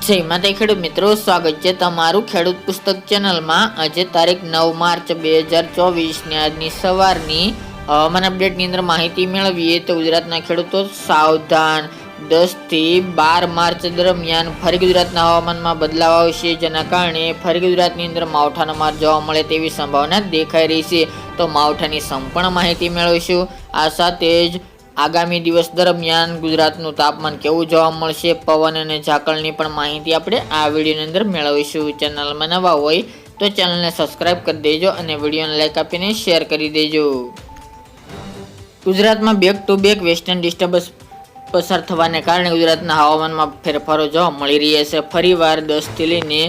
જય માતા ખેડૂત મિત્રો, સ્વાગત છે તમારું ખેડૂત પુસ્તક ચેનલમાં। આજે તારીખ 9 માર્ચ 2024 ને આજની સવારની હવામાન અપડેટની અંદર માહિતી મેળવીએ તો ગુજરાતના ખેડૂતો સાવધાન। 10 થી 12 માર્ચ દરમિયાન ફરી ગુજરાતના હવામાનમાં બદલાવ આવશે, જેના કારણે ફરી ગુજરાતની અંદર માવઠાનો માર જોવા મળે તેવી સંભાવના દેખાઈ રહી છે। તો માવઠાની સંપૂર્ણ માહિતી મેળવીશું। આ સાથે જ આગામી દિવસ દરમિયાન ગુજરાતનું તાપમાન કેવું જોવા મળશે, પવન અને ઝાકળની પણ માહિતી આપણે આ વિડીયોની અંદર મેળવીશું। ચેનલમાં નવા હોય તો ચેનલને સબસ્ક્રાઇબ કરી દેજો અને વિડીયોને લાઈક આપીને શેર કરી દેજો। ગુજરાતમાં back to back western disturbance પસાર થવાને કારણે ગુજરાતના હવામાનમાં ફેરફારો જોવા મળી રહ્યા છે। ફરીવાર 10 થી લઈને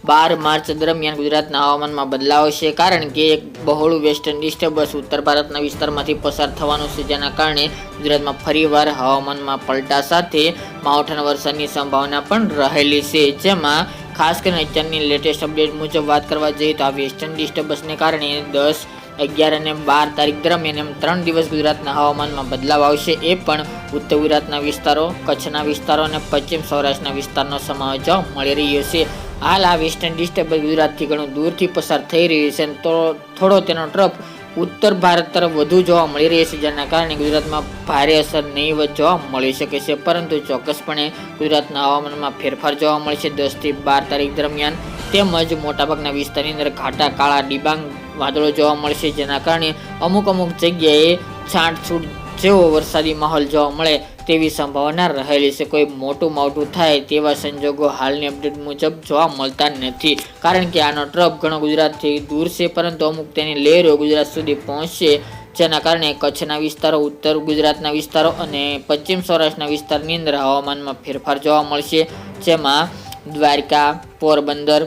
12 માર્ચ દરમિયાન ગુજરાતના હવામાનમાં બદલાવ આવશે, કારણ કે એક બહોળું વેસ્ટર્ન ડિસ્ટર્બન્સ ઉત્તર ભારતના વિસ્તારમાંથી પસાર થવાનું છે, જેના કારણે ગુજરાતમાં ફરીવાર હવામાનમાં પલટા સાથે માવઠાના વરસાદની સંભાવના પણ રહેલી છે। જેમાં ખાસ કરીને અત્યારની લેટેસ્ટ અપડેટ મુજબ વાત કરવા જઈએ તો આ વેસ્ટર્ન ડિસ્ટર્બન્સને કારણે 10, 11 અને 12 તારીખ દરમિયાન એમ 3 દિવસ ગુજરાતના હવામાનમાં બદલાવ આવશે। એ પણ ઉત્તર ગુજરાતના વિસ્તારો, કચ્છના વિસ્તારો અને પશ્ચિમ સૌરાષ્ટ્રના વિસ્તારનો સમાવેશ જોવા મળી રહ્યો છે। હાલ આ વેસ્ટર્ન ડિસ્ટર્બન્સ ગુજરાતથી ઘણું દૂરથી પસાર થઈ રહ્યું છે, તો થોડો તેનો ટ્રફ ઉત્તર ભારત તરફ વધુ જોવા મળી રહ્યો છે, જેના કારણે ગુજરાતમાં ભારે અસર નહીવત જોવા મળી શકે છે। પરંતુ ચોક્કસપણે ગુજરાતના હવામાનમાં ફેરફાર જોવા મળશે 10 થી 12 તારીખ દરમિયાન। તેમજ મોટાભાગના વિસ્તારની અંદર ઘાટા કાળા ડિબાંગ વાદળો જોવા મળશે, જેના કારણે અમુક જગ્યાએ છાંટછૂટ જેવો વરસાદી માહોલ જોવા મળે તેવી સંભાવના રહેલી છે। કોઈ મોટું માવઠું થાય તેવા સંજોગો હાલની અપડેટ મુજબ જોવા મળતા નથી, કારણ કે આનો ટ્રફ ઘણો ગુજરાતથી દૂર છે, પરંતુ અમુક તેની લહેરો ગુજરાત સુધી પહોંચશે, જેના કારણે કચ્છના વિસ્તારો, ઉત્તર ગુજરાતના વિસ્તારો અને પશ્ચિમ સૌરાષ્ટ્રના વિસ્તારની અંદર હવામાનમાં ફેરફાર જોવા મળશે। જેમાં દ્વારકા, પોરબંદર,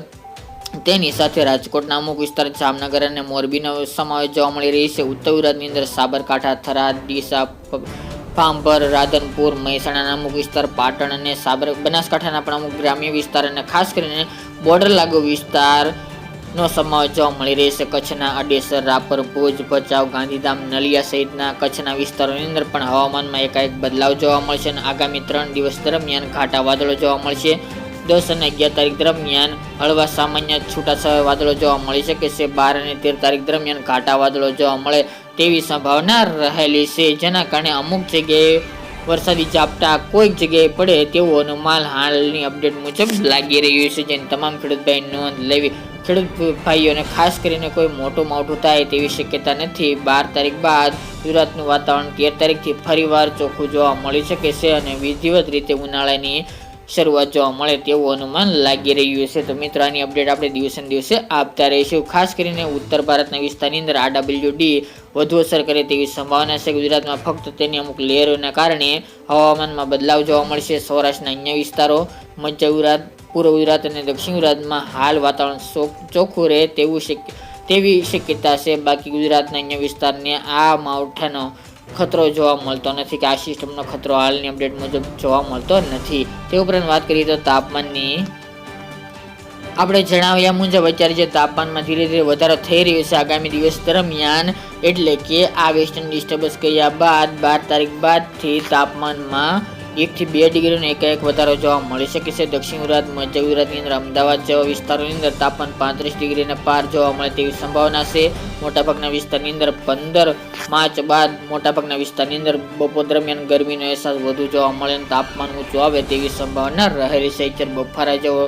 તેની સાથે રાજકોટના અમુક વિસ્તાર, જામનગર અને મોરબીનો સમાવેશ જોવા મળી રહી છે। ઉત્તર ગુજરાતની અંદર સાબરકાંઠા, થરાદ, ડીસા, ભાભર, રાધનપુર, મહેસાણાના અમુક વિસ્તાર, પાટણ અને બનાસકાંઠાના પણ અમુક ગ્રામ્ય વિસ્તાર અને ખાસ કરીને બોર્ડર લાગુ વિસ્તારનો સમાવેશ જોવા મળી રહી છે। કચ્છના અડેસર, રાપર, ભુજ, ભચાઉ, ગાંધીધામ, નલિયા સહિતના કચ્છના વિસ્તારોની અંદર પણ હવામાનમાં એકાએક બદલાવ જોવા મળશે અને આગામી 3 દિવસ દરમિયાન ઘાટા વાદળો જોવા મળશે। 10 અને 11 તારીખ દરમિયાન હળવા સામાન્ય છૂટાછવાયા વાદળો જોવા મળી શકે છે। 12 અને 13 તારીખ દરમિયાન ઘાટા વાદળો જોવા મળે તેવી સંભાવના રહેલી છે, જેના કારણે અમુક જગ્યાએ વરસાદી ઝાપટા કોઈક જગ્યાએ પડે તેવું અનુમાન હાલની અપડેટ મુજબ લાગી રહ્યું છે, જેની તમામ ખેડૂત ભાઈ નોંધ લેવી। ખેડૂત ભાઈઓને ખાસ કરીને કોઈ મોટું માવઠું થાય તેવી શક્યતા નથી। 12 તારીખ બાદ ગુજરાતનું વાતાવરણ 13 તારીખથી ફરીવાર ચોખ્ખું જોવા મળી શકે છે અને વિધિવત રીતે ઉનાળાની શરૂઆત જોવા મળે તેવું અનુમાન લાગી રહ્યું છે। તો મિત્રો, આની અપડેટ આપણે દિવસે દિવસે આપતા રહીશું। ખાસ કરીને ઉત્તર ભારતના વિસ્તારની અંદર RWD વધુ અસર કરે તેવી સંભાવના છે। ગુજરાતમાં ફક્ત તેની અમુક લહેરોના કારણે હવામાનમાં બદલાવ જોવા મળશે। સૌરાષ્ટ્રના અન્ય વિસ્તારો, મધ્ય ગુજરાત, પૂર્વ ગુજરાત અને દક્ષિણ ગુજરાતમાં હાલ વાતાવરણ ચોખ્ખું રહે તેવી શક્યતા છે। બાકી ગુજરાતના અન્ય વિસ્તારને આ માવઠાનો ખતરો જોવા મળતો નથી, કે આ સિસ્ટમનો ખતરો હાલની અપડેટ મુજબ જોવા મળતો નથી। તે ઉપરાંત વાત કરીએ તો તાપમાનની, આપણે જણાવ્યા મુજબ અત્યારે જે તાપમાનમાં ધીરે ધીરે વધારો થઈ રહ્યો છે આગામી દિવસ દરમિયાન, એટલે કે આ વેસ્ટર્ન ડિસ્ટર્બન્સ ગયા બાદ 12 તારીખ બાદથી તાપમાનમાં 1 થી 2 ડિગ્રીનો એકાએક વધારો જોવા મળી શકે છે। દક્ષિણ ગુજરાત, મધ્ય ગુજરાતની અંદર અમદાવાદ જેવા વિસ્તારોની અંદર તાપમાન 35 ડિગ્રીને પાર જોવા મળે તેવી સંભાવના છે। મોટાભાગના વિસ્તારની અંદર 15 માર્ચ બાદ મોટાભાગના વિસ્તારની અંદર બપોર દરમિયાન ગરમીનો અહેસાસ વધુ જોવા મળે અને તાપમાન ઊંચું આવે તેવી સંભાવના રહેલી છે। અત્યારે બફારા જેવો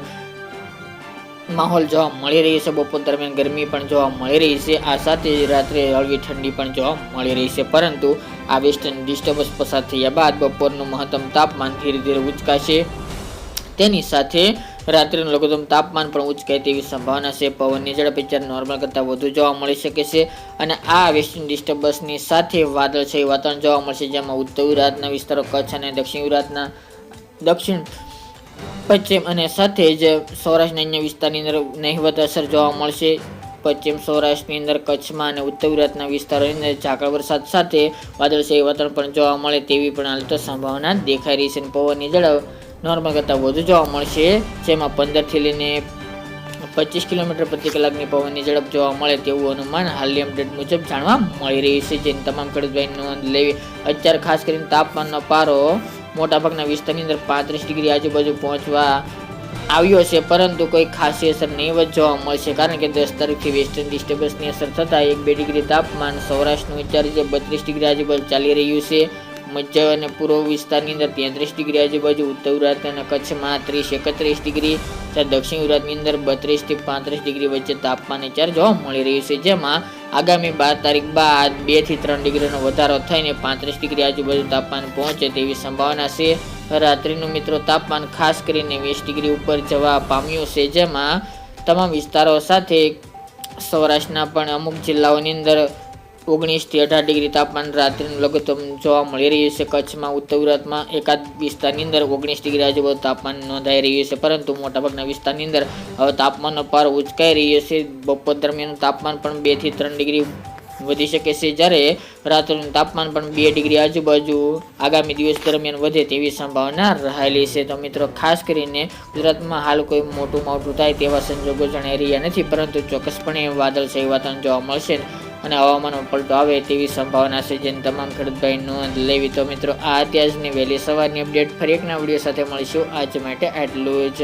માહોલ જોવા મળી રહી છે, બપોર દરમિયાન ગરમી પણ જોવા મળી રહી છે, આ સાથે રાત્રે હળવી ઠંડી પણ જોવા મળી રહી છે। પરંતુ આ વેસ્ટર્ન ડિસ્ટર્બન્સ પસાર થયા બાદ બપોરનું મહત્તમ તાપમાન ધીરે ધીરે ઉચકાશે, તેની સાથે રાત્રિનું લઘુત્તમ તાપમાન પણ ઉચકાય તેવી સંભાવના છે। પવનની ઝડપ અત્યારે નોર્મલ કરતાં વધુ જોવા મળી શકે છે અને આ વેસ્ટર્ન ડિસ્ટર્બન્સની સાથે વાદળછાયું વાતાવરણ જોવા મળશે, જેમાં ઉત્તર ગુજરાતના વિસ્તારો, કચ્છ અને દક્ષિણ ગુજરાતના દક્ષિણ, પશ્ચિમ અને સાથે જ સૌરાષ્ટ્રના અન્ય વિસ્તારની અંદર નહિવત અસર જોવા મળશે। પશ્ચિમ સૌરાષ્ટ્રની અંદર, કચ્છમાં અને ઉત્તર ગુજરાતના વિસ્તારોની અંદર ઝાકળ વરસાદ સાથે વાદળછાયું વાતાવરણ પણ જોવા મળે તેવી પણ હાલ તો સંભાવના દેખાઈ રહી છે। પવનની ઝડપ નોર્મલ કરતાં વધુ જોવા મળશે, જેમાં 15 થી લઈને 25 કિલોમીટર પ્રતિ કલાકની પવનની ઝડપ જોવા મળે તેવું અનુમાન હાલની અપડેટ મુજબ જાણવા મળી રહી છે, જેની તમામ ખેડૂત ભાઈ નોંધ લેવી। અત્યારે ખાસ કરીને તાપમાનનો પારો મોટાભાગના વિસ્તારની અંદર 35 ડિગ્રી આજુબાજુ પહોંચવા આવ્યો છે, પરંતુ કોઈ ખાસી અસર નહીવત જોવા મળશે, કારણ કે 10 તારીખથી વેસ્ટર્ન ડિસ્ટર્બન્સની અસર થતાં 1-2 ડિગ્રી તાપમાન સૌરાષ્ટ્રનું 4 25 ડિગ્રી આજુબાજુ ચાલી રહ્યું છે. મધ્ય અને પૂર્વ વિસ્તારની અંદર 33 ડિગ્રી આજુબાજુ, ઉત્તર ગુજરાત અને કચ્છમાં 30-31 ડિગ્રી, જ્યારે દક્ષિણ ગુજરાતની અંદર 32 થી 35 ડિગ્રી વચ્ચે તાપમાન જોવા મળી રહ્યું છે, જેમાં આગામી 12 તારીખ બાદ 2 થી 3 ડિગ્રીનો વધારો થઈને 35 ડિગ્રી આજુબાજુ તાપમાન પહોંચે તેવી સંભાવના છે. રાત્રિનું મિત્રો તાપમાન ખાસ કરીને 20 ડિગ્રી ઉપર જવા પામ્યું છે, જેમાં તમામ વિસ્તારો સાથે સૌરાષ્ટ્રના પણ અમુક જિલ્લાઓની અંદર 19 થી 18 ડિગ્રી તાપમાન રાત્રિનું લઘુત્તમ જોવા મળી રહ્યું છે. કચ્છમાં, ઉત્તર ગુજરાતમાં એકાદ વિસ્તારની અંદર 19 ડિગ્રી આજુબાજુ તાપમાન નોંધાઈ રહ્યું છે, પરંતુ મોટાભાગના વિસ્તારની અંદર હવે તાપમાનનો પાર ઉંચકાઈ રહ્યો છે. બપોર દરમિયાન તાપમાન પણ 2 થી 3 ડિગ્રી વધી શકે છે, જ્યારે રાત્રિનું તાપમાન પણ 2 ડિગ્રી આજુબાજુ આગામી દિવસ દરમિયાન વધે તેવી સંભાવના રહેલી છે. તો મિત્રો ખાસ કરીને ગુજરાતમાં હાલ કોઈ મોટું માવઠું થાય તેવા સંજોગો જણાઈ રહ્યા નથી, પરંતુ ચોક્કસપણે વાદળછાયું વાતાવરણ જોવા મળશે અને હવામાનમાં પલટો આવે તેવી સંભાવના છે, જેની તમામ ખેડૂતભાઈ નોંધ લેવી. તો મિત્રો આ અત્યારની વહેલી સવારની અપડેટ. ફરી એકના વિડીયો સાથે મળીશું. આજ માટે આટલું જ.